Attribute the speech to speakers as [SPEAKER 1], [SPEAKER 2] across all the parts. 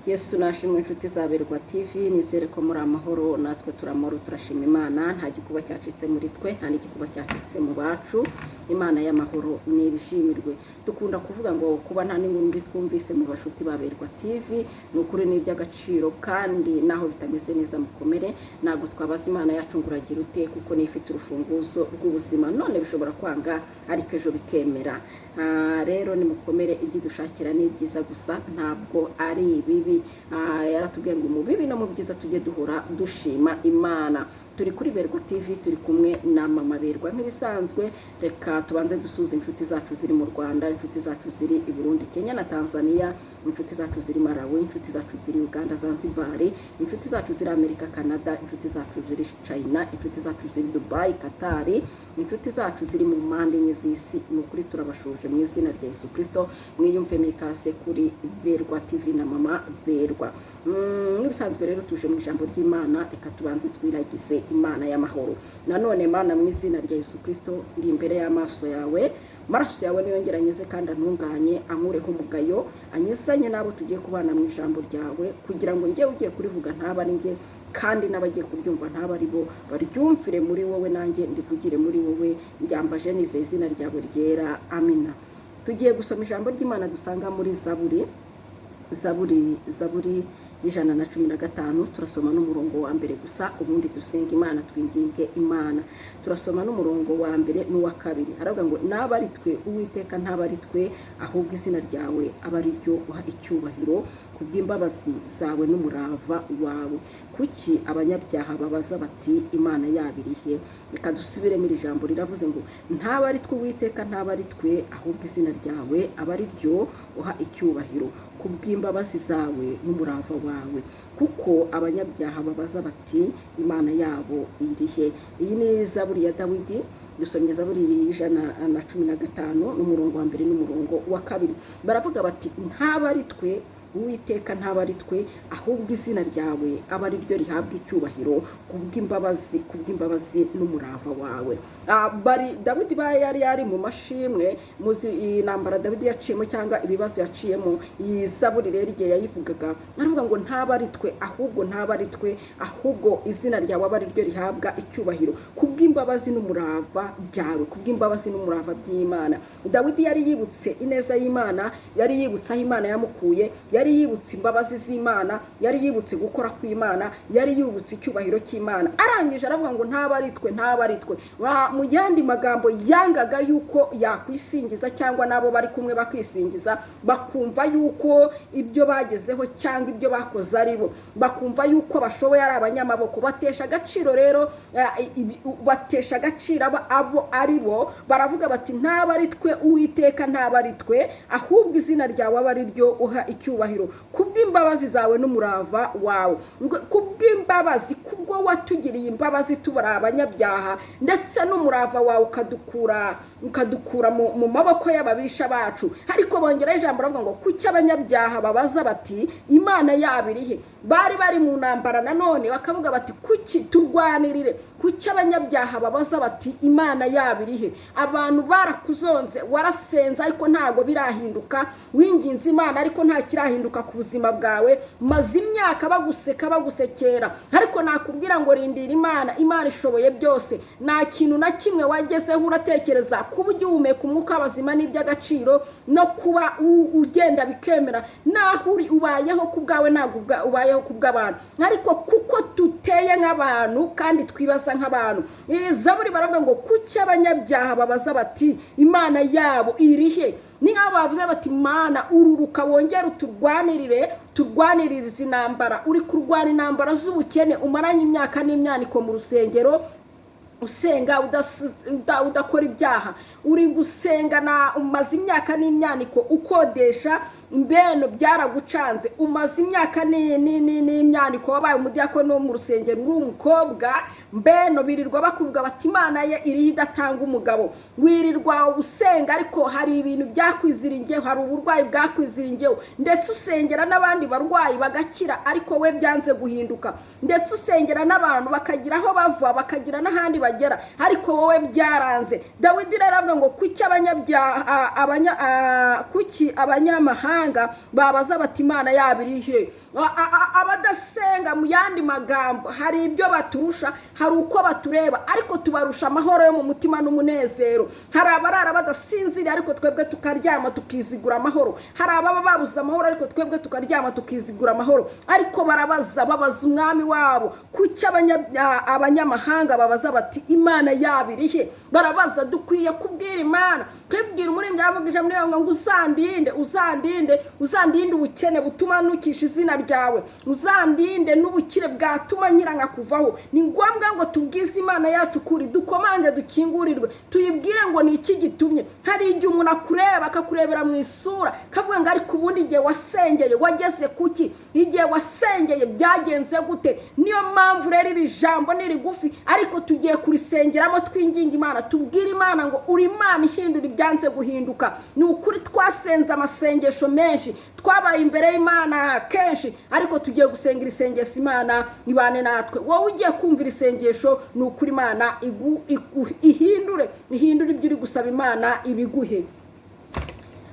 [SPEAKER 1] Yesu nashimwe inshuti za Berwa TV, nizere ko muri amahoro, natwe turamoro turashima Imana. Nta gikuba cyacitse muri twe, nta n'igikuba cyacitse mu bacu. Imana y'amahoro nibishimirwe. Dukunda kuvuga ngo kuba nta n'ingumbi twumvise mu bashuti ba Berwa TV nukuri n'iby'agaciro, kandi naho bitameze neza mukomere. Nago twabaza Imana yacu nguragira ute, kuko nifite urufunguzo rw'ubuzima, none bishobora kwanga ariko ejo bikemera. Rero nimukomere, ibyo dushakira ni byiza gusa, ntabwo ari ibibi. Yaratubwiye ngo mu bibi no mu byiza tujye duhora dushima Imana. Turi kuri Berwa TV, turi kumwe na Mama Berwa nk'ibisanzwe. Reka tubanze dusuza inshuti zacu ziri mu Rwanda, inshuti zacu ziri i Burundi, Kenya na Tanzania, inshuti zacu ziri Malawi, inshuti zacu ziri Uganda, Zanzibar, inshuti zacu ziri Amerika, Canada, inshuti zacu ziri China, inshuti zacu ziri Dubai, Qatar, inshuti zacu ziri mu mpande enye z'isi. Nukuri turabashuje mu izina rya Yesu Kristo. Mwiyumve mikase kuri Berwa TV na Mama Berwa. Nk'ibisanzwe rero tuje mu ijambo ry'Imana, reka tubanze twiragize Imana y'amahoro. Nanone Mana, mu izina rya Yesu Kristo, ndi imbere y'amaso yawe. Maraso yawe niyongeranyeze kandi antunganye, ankureho umugayo, anyizanye nabo tugiye kubana mu ijambo ryawe, kugira ngo njye ugiye kurivuga ntaba ari njye, kandi n'abagiye kuryumva ntaba ari bo, baryumvire muri wowe, nanjye ndivugire muri wowe. Njyambaje nizeye izina ryawe ryera, amina. Tugiye gusoma ijambo ry'Imana dusanga muri Zaburi 115. Turasoma n'umurongo wa mbere gusa, ubundi dusenga Imana, twinginge Imana. Turasoma n'umurongo wa mbere n'uwa kabiri. Haravuga ngo naba ari twe Uwiteka, ntaba ari twe, ahubwo izina ryawe aba ari ryo uha icyubahiro, kubw'imbabazi zawe n'umurava wawe. Kuki abanyabyaha babaza bati Imana yabirihe? Reka dusubire muri ijambo riravuze ngo ntaba ari twe Uwiteka, ntaba ari twe, ahubwo izina ryawe aba ari ryo uha icyubahiro, kubw'imbabazi zawe n'umurava wawe. Kuko abanyabyaha babaza bati Imana yabo irihe? Iyi ni Zaburi ya Dawidi. Dusomye Zaburi 115 n'umurongo wa mbere n'umurongo wa kabiri. Baravuga bati ntaba ari twe Uwiteka, ntaba ari twe, ahubwo izina ryawe aba ari ryo rihabwa icyubahiro, kubw'imbabazi n'umurava wawe. Dawidi yari mu mashimwe, muzi intambara Dawidi yaciyemo cyangwa ibibazo yaciyemo. Iyi Zaburi rero igihe yayivugaga aravuga ngo ntaba ari twe, ahubwo ntaba ari twe, ahubwo izina ryawe aba ari ryo rihabwa icyubahiro, kubw'imbabazi n'umurava byawe, kubw'imbabazi n'umurava by'Imana. Dawidi yari yibutse ineza y'Imana, yari yibutse aho Imana yamukuye, yari yibutse imbabazi z'Imana, yari yibutse gukora kw'Imana, yari yibutse icyubahiro cy'Imana. Arangije aravuga ngo ntaba ari twe, ntaba ari twe. Mu yandi magambo, yangaga yuko yakwisingiza cyangwa nabo bari kumwe bakisingiza, bakumva yuko ibyo bagezeho cyangwa ibyo bakoze ari bo, bakumva yuko bashoboye ari abanyamaboko. Batesha agaciro rero, batesha agaciro abo ari bo. Baravuga bati ntaba ari twe Uwiteka, ntaba ari twe, ahubwo izina ryawe aba ari ryo uha icyubahiro, kubw'imbabazi zawe n'umurava wawe. Kubw'imbabazi, kubwo watugiriye imbabazi tubara abanyabyaha, ndetse n'umurava wawe ukadukura mu maboko y'ababisha bacu. Ariko bongera ijambo ravuga ngo kuki abanyabyaha babaza bati Imana yabirihe? Bari mu ntambara nanone bakavuga bati kuki turwanirire? Kuki abanyabyaha babaza bati Imana yabirihe? Abantu barakuzonze, warasenze ariko ntago birahinduka, winginze Imana ariko nta kirahinduka ku buzima bwawe, maze imyaka baguseka bagusekera. Ariko nakubwira ngo rindira Imana, Imana ishoboye byose. Nta kintu na kimwe wagezeho uratekereza kuba ugihumeka umwuka w'abazima n'iby'agaciro, no kuba ugenda bikemera, naho uri ubayeho ku bwawe, ntabwo ubayeho ku bw'abantu, ariko kuko tuteye nk'abantu kandi twibaza nk'abantu. Zaburi baravuga ngo kuki abanyabyaha babaza bati Imana yabo irihe? Ni nk'aho bavuze bati Mana ururuka wongera turwanirire izi ntambara. Uri kurwana intambara z'ubukene, umaranye imyaka n'imyaniko mu rusengero usenga udakora ibyaha, uri gusenga na umaze imyaka n'imyaniko ukodesha, imbeno byaragucanze, umaze imyaka n'imyaniko wabaye umudiyakoni wo mu rusengero, uri umukobwa, mbeno birirwa bakuvuga bati Imana ye iriho idatanga umugabo. Wirirwa usenga ariko hari ibintu byakwiziringiyeho, hari uburwayi bwakwiziringiyeho, ndetse usengera n'abandi barwayi bagakira, ariko we byanze guhinduka. Ndetse usengera n'abantu bakagira aho bava, bakagira n'ahandi bagera, ariko wowe byaranze. Dawidi rero avuga ngo kuki abanyamahanga babaza bati Imana yabirihe. Abadasenga mu yandi magambo hari ibyo baturusha, hari uko batureba, ariko tubarusha amahoro yo mu mutima n'umunezero. Hari abarara badasinzira ariko twebwe tukaryama tukizigura amahoro. Hari ababa babuze amahoro ariko twebwe tukaryama tukizigura amahoro. Ariko babaza umwami wabo kuki abanyamahanga babaza bati Imana yabirihe. Barabaza dukwiye kubwira Imana, kwibwira umuririmbyi yavugije muri ngo uzandinde ubukene butuma nukisha izina ryawe, uzandinde n'ubukire bwatuma nyiranga kuvaho. Ni ngombwa ngo tubwize Imana yacu kuri, dukomange dukingurirwe, tuyibwire ngo ni iki gitumye. Hari igihe umuntu akureba akakurebera mu isura kavuga ngo ariko ubundi igihe wasengeye wageze kuki, igihe wasengeye byagenze gute. Niyo mpamvu rero iri jambo ni rigufi ariko tugiye kurisengeramo twinginga Imana, tubwire Imana ngo uri Imana ihindura ibyanze guhinduka. Ni ukuri twasenze amasengesho menshi, twabaye imbere y'Imana kenshi, ariko tugiye gusengera isengesho Imana ibane natwe. Wowe ugiye kumvira isengesho ni ukuri Imana ihindure ibyo uri gusaba Imana ibiguhe.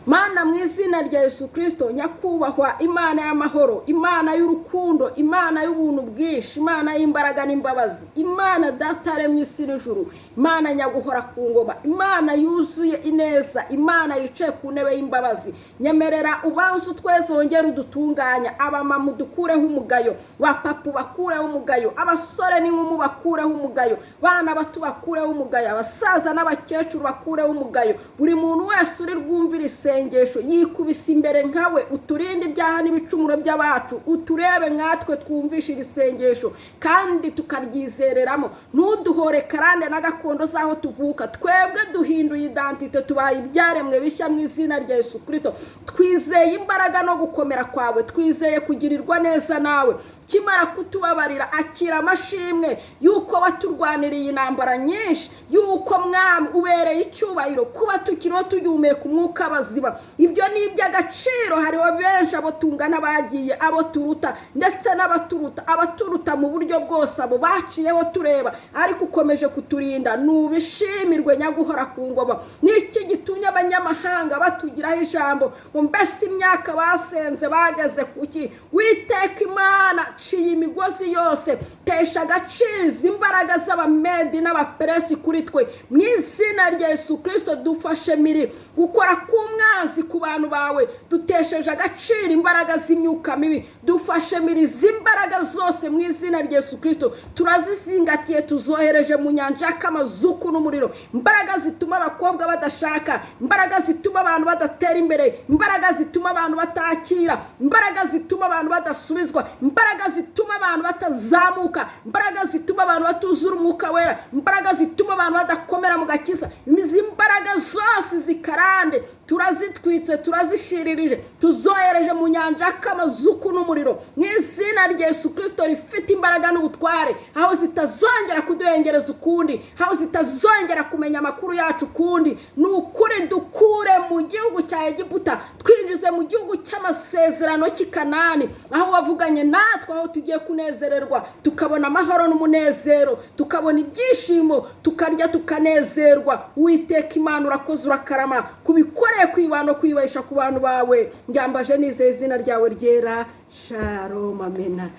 [SPEAKER 1] Mana mu izina rya Yesu Kristo, nyakubahwa Imana y'amahoro, Imana y'urukundo, Imana y'ubuntu bwinshi, Imana y'imbaraga n'imbabazi, Imana dataremye isi n'ijuru, Imana nyaguhora ku ngoma, Imana yuzuye ineza, Imana yicaye ku ntebe y'imbabazi. Nyemerera ubanze utweze wongere udutunganya, abamama udukureho umugayo, bapapu bakureho umugayo, abasore n'inkumi bakureho umugayo, bana bato bakureho umugayo, abasaza n'abakecuru bakureho umugayo. Buri muntu wese uri rwumvira isengesho yikubise imbere nkawe, uturinde ibyaha n'ibicumuro by'abacu, uturebe nkatwe twumvishe iri sengesho kandi tukaryizereramo. Ntuduhore karande na gakondo zaho tuvuka, twebwe duhinduye identite, tubaye ibyaremwe bishya mu izina rya Yesu Kristo. Twizeye imbaraga no gukomera kwawe, twizeye kugirirwa neza nawe. Kimara kutubabarira akira amashimwe yuko waturwaniriye intambara nyinshi, yuko mwami ubereye icyubahiro kuba tukiriho tugihumeka umwuka bazima. Ibyo ni iby'agaciro. Hariho benshi abo tungana bagiye, abo turuta ndetse n'abaturuta, abaturuta mu buryo bwose abo baciyeho tureba, ariko ukomeje kuturinda. Nubishimirwe nyaguhora ku ngoma. Niki gitumye abanyamahanga batugiraho ijambo ngo mbese imyaka basenze bageze kuki? Witeka Imana ciye imigozi yose, tesha agaciro imbaraga z'abamedi n'abaperesi kuri twe mu izina rya Yesu Kristo. Dufashe miri gukora kumwanzi ku bantu bawe, dutesheje agaciro imbaraga z'imyuka mibi. Dufashe miri z'imbaraga zose mu izina rya Yesu Kristo, turazizingatiye tuzohereje mu nyanja y'amazuku n'umuriro. Imbaraga zituma abakobwa badashaka, imbaraga zituma abantu badatera imbere, imbaraga zituma abantu batakira, imbaraga zituma abantu badasubizwa, imbaraga zituma abantu batazamuka, imbaraga zituma abantu batuzura umwuka wera, imbaraga zituma abantu badakomera mu gakiza. Izi imbaraga zose zikarande turazitwitse, turazishiririje, tuzohereje mu nyanja y'amazuku n'umuriro mu izina rya Yesu Kristo rifite imbaraga n'ubutware, aho zitazongera kuduhengereza ukundi, aho zitazongera kumenya amakuru yacu ukundi. Ni ukuri dukure mu gihugu cya Egiputa twinjize mu gihugu cy'amasezerano cy'i Kanani, aho wavuganye natwe, aho tugiye kunezererwa, tukabona amahoro n'umunezero, tukabona ibyishimo, tukarya tukanezerwa. Uwiteka Imana urakoze urakarama kubikoreye kwibano kwibesha ku bantu bawe. Ngambaje nizeye izina ryawe ryera. Shalom, amena.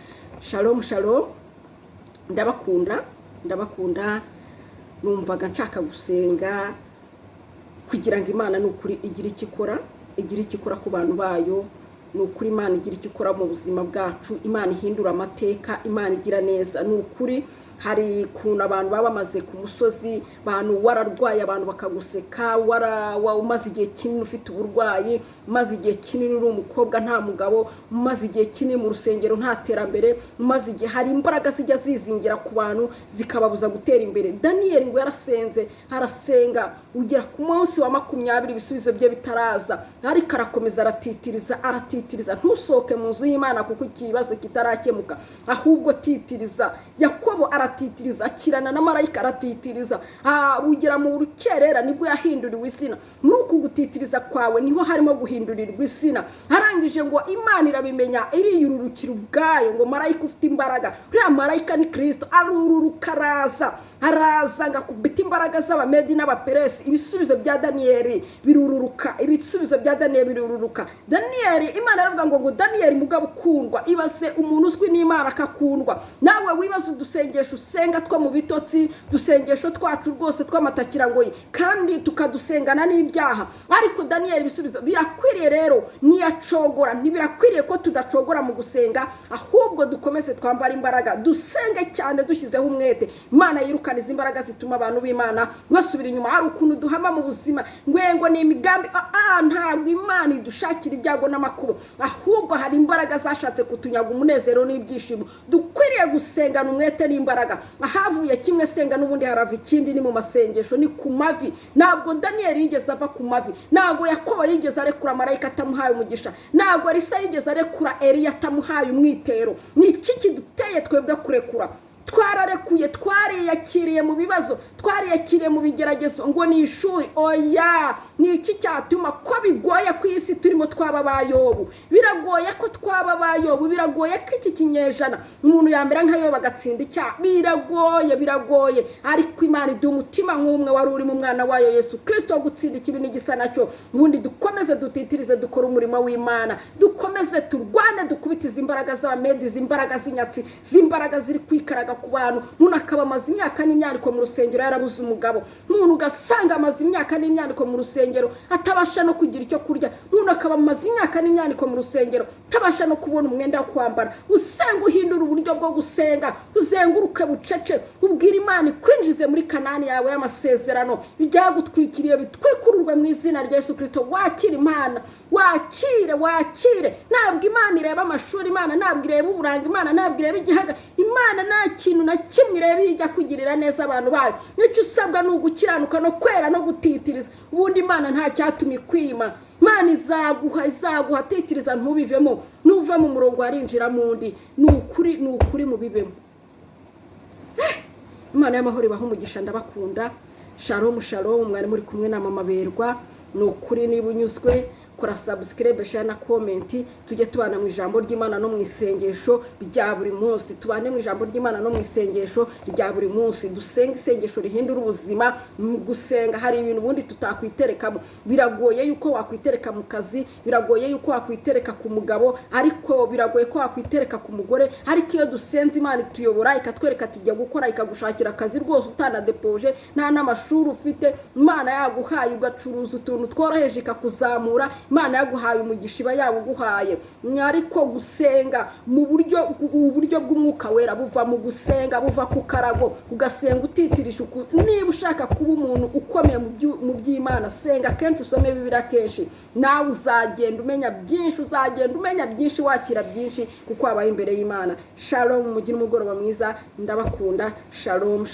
[SPEAKER 1] Shalom, shalom. Ndabakunda. Numvaga nshaka gusenga kugira ngo Imana n'ukuri igira ikikora ku bantu bayo. N'ukuri Imana igira ikikora mu buzima bwacu, Imana ihindura amateka, Imana igira neza. N'ukuri hari kuntu abantu baba bamaze ku musozi, abantu wararwaye abantu bakaguseka, umaze igihe kinini ufite uburwayi, umaze igihe kinini uri umukobwa nta mugabo, umaze igihe kinini mu rusengero nta terambere, umaze igihe, hari imbaraga zijya zizingira ku bantu zikababuza gutera imbere. Daniel ngo yarasenze, arasenga ugera ku munsi wa 20 ibisubizo bye bitaraza, ariko arakomeza aratitiriza. Ntusohoke mu nzu y'Imana kuko ikibazo kitarakemuka, ahubwo titiriza. Yakobo aratitiriza, akirana na marayika aratitiriza. Ugera mu rukerera nibwo yahinduriwe izina. Muri uku gutitiriza kwawe niho harimo guhindurirwa izina. Arangije ngo Imana irabimenya, iriyururukira ubwayo, ngo marayika ufite imbaraga, uriya marayika ni Kristo, arururuka araza ngakubita imbaraga z'Abamedi n'Abaperesi. Ibisubizo bya Daniyeli birururuka, ibisubizo bya Daniyeli birururuka. Daniyeli, Imana aravuga ngo Daniyeli mugabo ukundwa, ibase umuntu uzwi n'Imana akakundwa. Nawe wibaza udusengesho usenga two mu bitotsi, dusengesho twacu rwose tw'amatakira ngo kandi tukadusengana n'ibyaha. Ariko Daniyeli ibisubizo birakwiriye rero niyacogora, ntibirakwiriye ko tudacogora mu gusenga, ahubwo dukomeze twambara imbaraga, dusenge cyane dushyizeho umwete. Imana yirukaniza imbaraga zituma abantu b'Imana basubira inyuma. Hari ukuntu duhama mu buzima ngo ni imigambi, ntabwo Imana idushakira ibyago n'amakuba, ahubwo hari imbaraga zashatse kutunyaga umunezero n'ibyishimo. Dukwiriye gusengana umwete n'imbaraga. Ahavuye kimwe senga n'ubundi harava ikindi, ni mu masengesho, ni ku mavi. Ntabwo Daniyeli yigeze ava ku mavi, ntabwo Yakobo yigeze arekura marayika atamuhaye umugisha, ntabwo Elisa yigeze arekura Eliya atamuhaye umwitero. Ni iki kiduteye twebwe kurekura? Twararekuye, twariyakiriye mu bibazo, twariyakiriye mu bigeragezo ngo ni ishuri. Oya, ni iki cyatuma ko bigoye ku isi turimo twaba bayobu? Biragoye ko twaba bayobu, biragoye ko iki kinyejana umuntu yambera nka Yobu agatsinda icyaha. Biragoye, ariko Imana iduha umutima nk'umwe wari uri mu mwana wayo Yesu Kristo wo gutsinda ikibi n'igisa nacyo. Ubundi dukomeze dutitirize, dukora umurimo w'Imana, dukomeze turwane, dukubitiza imbaraga z'Abamedi, imbaraga z'inyatsi, z'imbaraga ziri kwikaraga ku bantu. Umuntu akaba amaze imyaka n'imyaniko mu rusengero yarabuze umugabo, umuntu ugasanga amaze imyaka n'imyaniko mu rusengero atabasha no kugira icyo kurya, umuntu akaba amaze imyaka n'imyaniko mu rusengero atabasha no kubona umwenda wo kwambara. Usenga uhindura uburyo bwo gusenga, uzenguruke bucece, ubwira Imana kwinjize muri Kanani yawe y'amasezerano, byagutwikiriye bitwikururwe mu izina rya Yesu Kristo. Wakira Imana, wakire. Ntabwo Imana ireba amashuri, Imana ntabwo ireba uburanga, Imana ntabwo ireba igihaga, Imana nta kintu na kimwe ireba ijya kugirira neza abantu bayo. Nicyo usabwa ni ugukiranuka no kwera no gutitiriza. Ubundi Imana nta cyatuma ikwima. Imana izaguha titiriza, ntubivemo. Nuva mu murongo warinjira mu ndi, ni ukuri mu bibemo. Imana y'amahoro ibaha umugisha, ndabakunda. Shalom, mwari muri kumwe na Mama Berwa. Ni ukuri, niba unyuzwe kora subscribe, share na comment. Tujye tubana mu ijambo ry'Imana no mu isengesho rya buri munsi. Tubane mu ijambo ry'Imana no mu isengesho rya buri munsi. Dusenga isengesho rihindura ubuzima. Mu gusenga hari ibintu bundi tutakwiterekamo. Biragoye yuko wakwitereka mu kazi, biragoye yuko wakwitereka ku mugabo, ariko biragoye ko wakwitereka ku mugore. Ariko iyo dusenze Imana ituyobora, ikatwereka ati jya gukora, ikagushakira akazi rwose utanadepoje, nta n'amashuri ufite. Imana yaguhaye ugacuruza utuntu tworoheje ikakuzamura. Imana yaguhaye umugisha, iba yaguhaye. Ariko gusenga mu buryo bw'umwuka wera buva mu gusenga, buva ku karago, ugasenga utitirisha. Niba ushaka kuba umuntu ukomeye mu by'Imana, senga kenshi, usome Bibiliya kenshi, nawe uzagenda umenya byinshi, wakira byinshi, kuko wabaye imbere y'Imana. Shalom, mugire umugoroba mwiza, ndabakunda. Shalom.